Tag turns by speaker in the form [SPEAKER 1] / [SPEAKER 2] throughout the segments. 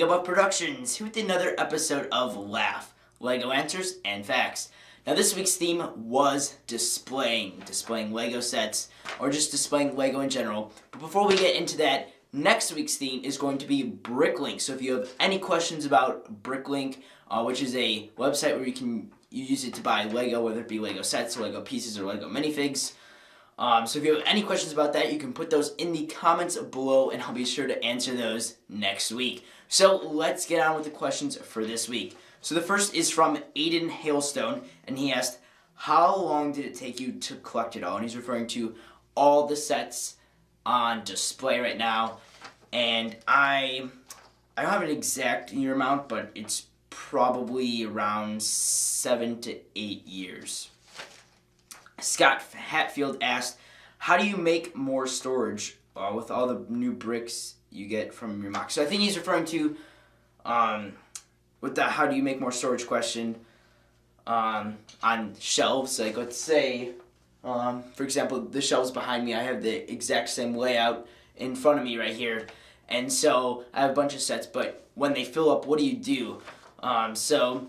[SPEAKER 1] Lego Buff Productions here with another episode of LAF, Lego Answers and Facts. Now this week's theme was displaying Lego sets, or just displaying Lego in general. But before we get into that, next week's theme is going to be Bricklink. So if you have any questions about Bricklink, which is a website where you use it to buy Lego, whether it be Lego sets, Lego pieces, or Lego minifigs. So if you have any questions about that, you can put those in the comments below, and I'll be sure to answer those next week. So let's get on with the questions for this week. So the first is from Aiden Hailstone, and he asked, how long did it take you to collect it all? And he's referring to all the sets on display right now. And I don't have an exact year amount, but it's probably around 7 to 8 years. Scott Hatfield asked, how do you make more storage with all the new bricks you get from your MOC? So I think he's referring to, with the how do you make more storage question, on shelves. Like, let's say, for example, the shelves behind me, I have the exact same layout in front of me right here. And so I have a bunch of sets, but when they fill up, what do you do? So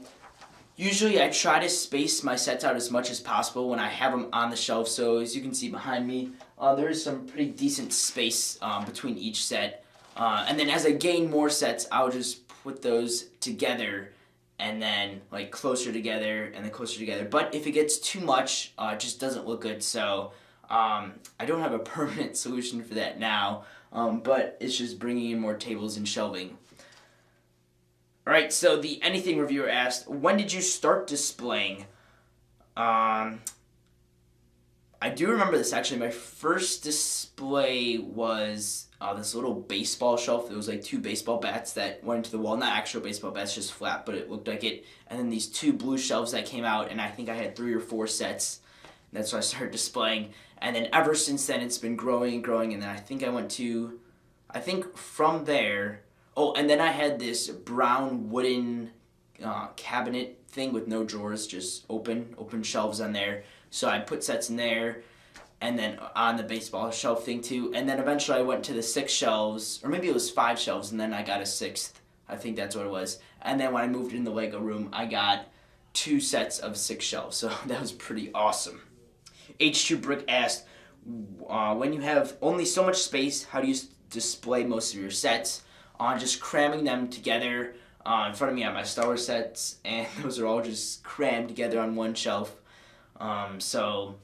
[SPEAKER 1] usually I try to space my sets out as much as possible when I have them on the shelf. So as you can see behind me, there is some pretty decent space between each set. And then as I gain more sets, I'll just put those together and then like closer together and then closer together. But if it gets too much, it just doesn't look good. So I don't have a permanent solution for that now, but it's just bringing in more tables and shelving. Alright, so the Anything reviewer asked, when did you start displaying? I do remember this actually. My first display was this little baseball shelf. There was like 2 baseball bats that went into the wall. Not actual baseball bats, just flat, but it looked like it. And then these 2 blue shelves that came out, and I think I had 3 or 4 sets. That's when I started displaying. And then ever since then, it's been growing and growing. And then I think from there... Oh, and then I had this brown wooden cabinet thing with no drawers, just open shelves on there. So I put sets in there, and then on the baseball shelf thing too. And then eventually I went to the 6 shelves, or maybe it was 5 shelves, and then I got a 6th. I think that's what it was. And then when I moved in the Lego room, I got 2 sets of 6 shelves. So that was pretty awesome. H2 Brick asked, when you have only so much space, how do you display most of your sets? Just cramming them together in front of me on my Star Wars sets, and those are all just crammed together on one shelf. So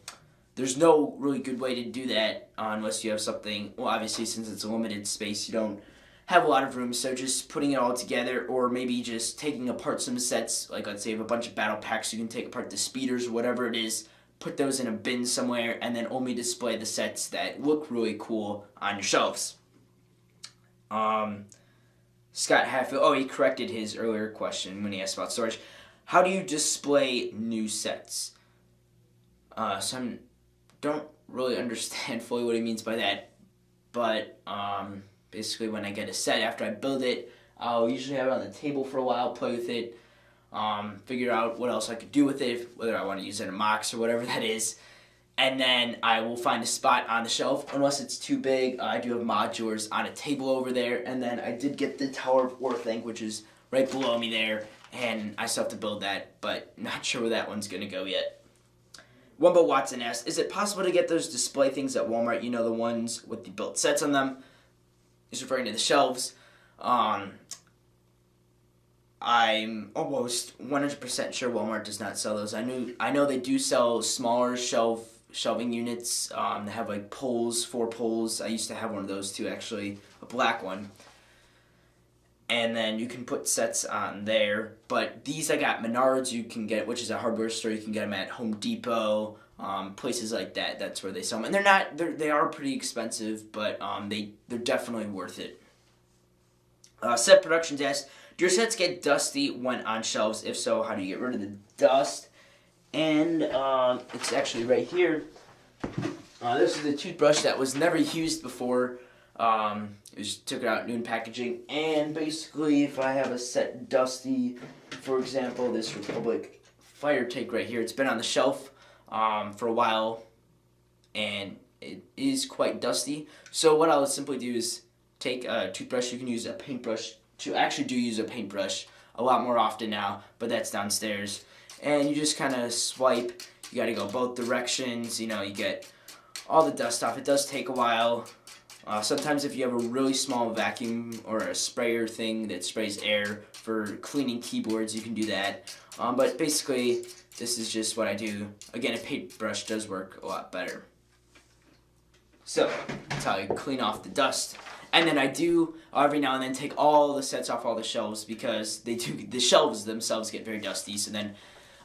[SPEAKER 1] there's no really good way to do that unless you have something, well, obviously since it's a limited space, you don't have a lot of room, so just putting it all together, or maybe just taking apart some sets, like let's say you have a bunch of battle packs, you can take apart the speeders or whatever it is, put those in a bin somewhere, and then only display the sets that look really cool on your shelves. Scott Hatfield, he corrected his earlier question when he asked about storage. How do you display new sets? So I don't really understand fully what he means by that, but basically when I get a set, after I build it, I'll usually have it on the table for a while, play with it, figure out what else I could do with it, whether I want to use it in a MOX or whatever that is. And then I will find a spot on the shelf, unless it's too big. I do have modulars on a table over there, and then I did get the Tower of War thing, which is right below me there, and I still have to build that, but not sure where that one's going to go yet. Wumbo Watson asked, is it possible to get those display things at Walmart, you know, the ones with the built sets on them? He's referring to the shelves. I'm almost 100% sure Walmart does not sell those. I know they do sell smaller shelving units that have like poles, 4 poles. I used to have one of those too, actually, a black one. And then you can put sets on there. But these I got Menards, you can get, which is a hardware store. You can get them at Home Depot, places like that. That's where they sell them. And they are pretty expensive, but they're definitely worth it. Set Productions asked, do your sets get dusty when on shelves? If so, how do you get rid of the dust? And it's actually right here. This is a toothbrush that was never used before. Took it out new in packaging. And basically, if I have a set dusty, for example, this Republic Fire Take right here, it's been on the shelf for a while, and it is quite dusty. So what I'll simply do is take a toothbrush. You can use a paintbrush actually do use a paintbrush a lot more often now, but that's downstairs. And you just kind of swipe. You got to go both directions. You know, you get all the dust off. It does take a while. Sometimes if you have a really small vacuum or a sprayer thing that sprays air for cleaning keyboards, you can do that. But basically, this is just what I do. Again, a paintbrush does work a lot better. So, that's how I clean off the dust. And then I do, every now and then, take all the sets off all the shelves because the shelves themselves get very dusty. So then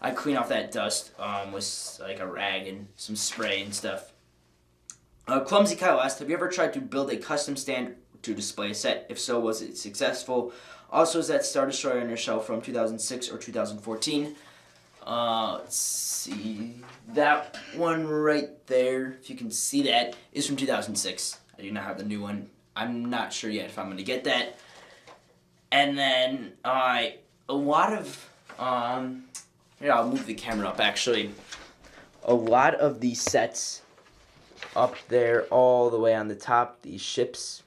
[SPEAKER 1] I clean off that dust with like a rag and some spray and stuff. Clumsy Kyle asked, have you ever tried to build a custom stand to display a set? If so, was it successful? Also, is that Star Destroyer on your shelf from 2006 or 2014? Let's see. That one right there, if you can see that, is from 2006. I do not have the new one. I'm not sure yet if I'm going to get that. And then, a lot of, here, I'll move the camera up, actually. A lot of these sets up there all the way on the top, these ships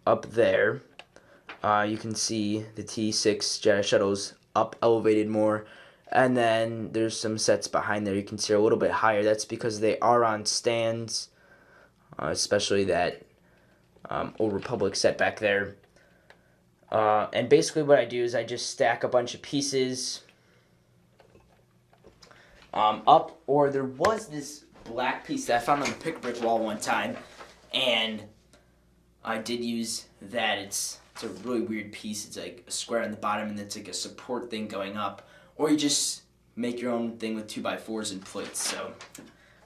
[SPEAKER 1] up there, you can see the T6 Jedi shuttles up elevated more, and then there's some sets behind there you can see are a little bit higher. That's because they are on stands, especially that Old Republic set back there. And basically what I do is I just stack a bunch of pieces up, or there was this black piece that I found on the pick brick wall one time, and I did use that. It's a really weird piece. It's like a square on the bottom, and it's like a support thing going up, or you just make your own thing with 2x4s and plates. So,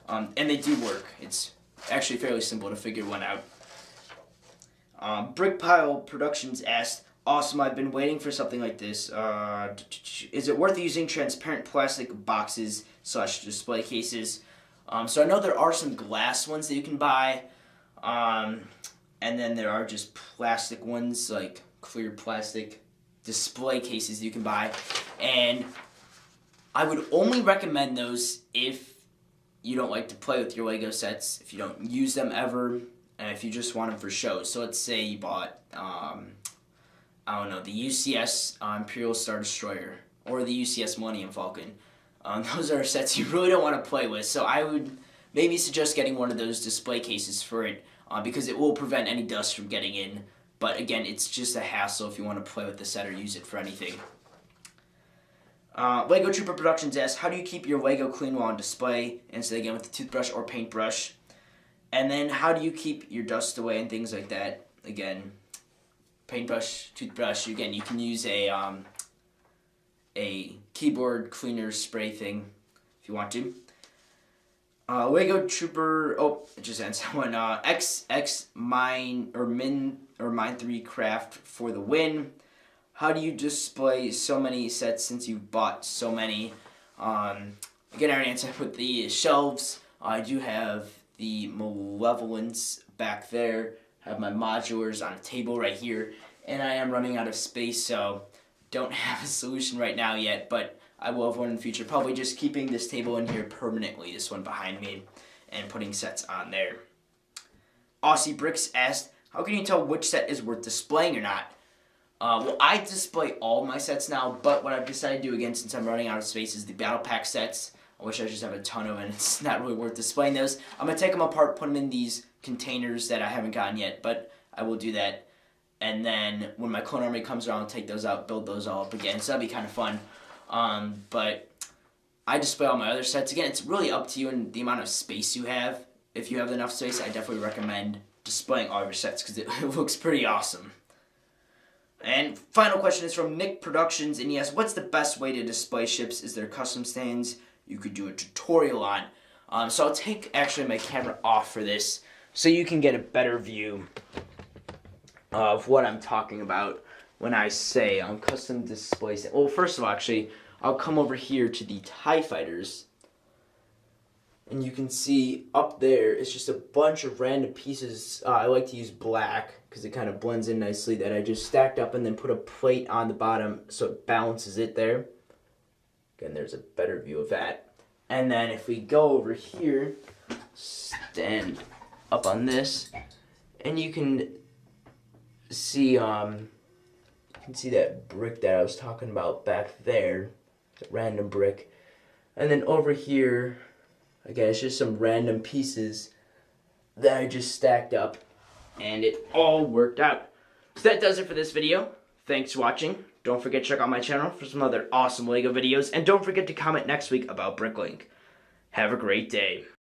[SPEAKER 1] and they do work. It's actually fairly simple to figure one out. Brickpile Productions asked, awesome, I've been waiting for something like this. Is it worth using transparent plastic boxes / display cases? So I know there are some glass ones that you can buy, and then there are just plastic ones, like clear plastic display cases you can buy. And I would only recommend those if you don't like to play with your Lego sets, if you don't use them ever, and if you just want them for shows. So let's say you bought, I don't know, the UCS Imperial Star Destroyer or the UCS Millennium Falcon. Those are sets you really don't want to play with, so I would maybe suggest getting one of those display cases for it, because it will prevent any dust from getting in. But again, it's just a hassle if you want to play with the set or use it for anything. Lego Trooper Productions asks, how do you keep your Lego clean while on display? Answer again with a toothbrush or paintbrush. And then how do you keep your dust away and things like that? Again, paintbrush, toothbrush. Again, you can use a keyboard cleaner spray thing if you want to. Lego Trooper, it just ends one. XX Mine or Min or Mine 3 Craft for the win. How do you display so many sets since you've bought so many? Again, I already answered with the shelves. I do have the Malevolence back there. I have my modulars on a table right here, and I am running out of space, so don't have a solution right now yet, but I will have one in the future. Probably just keeping this table in here permanently, this one behind me, and putting sets on there. Aussie Bricks asked, how can you tell which set is worth displaying or not? Well, I display all my sets now, but what I've decided to do, again, since I'm running out of space, is the Battle Pack sets. I wish I just have a ton of them, and it's not really worth displaying those. I'm going to take them apart, put them in these containers that I haven't gotten yet, but I will do that. And then when my Clone Army comes around, I'll take those out, build those all up again, so that'll be kind of fun. But I display all my other sets. Again, it's really up to you and the amount of space you have. If you have enough space, I definitely recommend displaying all your sets because it looks pretty awesome. And final question is from Nick Productions, and he asks, what's the best way to display ships? Is there custom stands you could do a tutorial on? So I'll take actually my camera off for this so you can get a better view of what I'm talking about when I say custom display stand. Well, first of all, actually, I'll come over here to the TIE Fighters, and you can see up there, it's just a bunch of random pieces. I like to use black because it kind of blends in nicely, that I just stacked up and then put a plate on the bottom so it balances it there. Again, there's a better view of that. And then if we go over here, stand up on this, and you can see, you can see that brick that I was talking about back there, a random brick. And then over here, again, it's just some random pieces that I just stacked up, and it all worked out. So that does it for this video. Thanks for watching. Don't forget to check out my channel for some other awesome LEGO videos, and don't forget to comment next week about Bricklink. Have a great day.